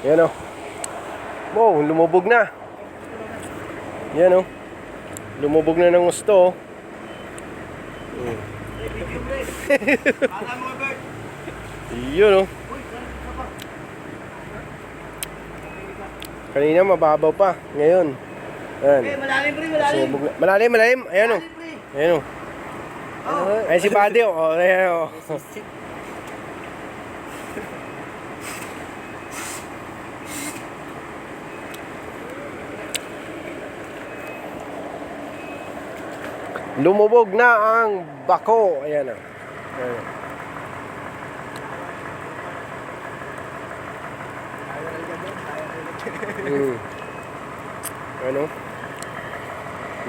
Yan o. Wow, lumubog na. Yan o. Lumubog na ng gusto. Yun o. Kanina mababaw pa. Ngayon. Ayan. Malalim pre, malalim. Malalim, malalim. Ayan o. Ayan o. Ayan si Buddy o. Ayan o. Lumubog na ang bako. Ayan o. Ayan. Ano?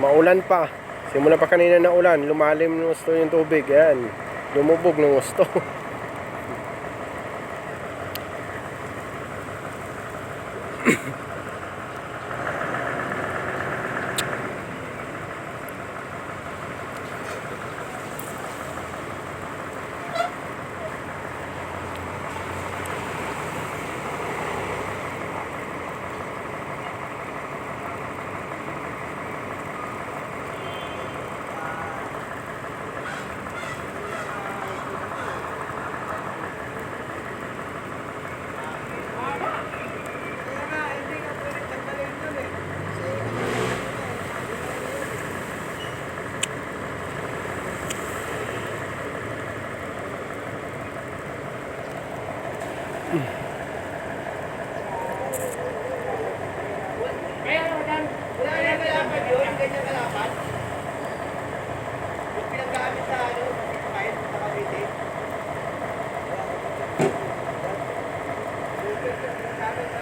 Maulan pa. Simula pa kanina na ulan. Lumalim ng gusto yung tubig. Ayan. Lumubog ng gusto.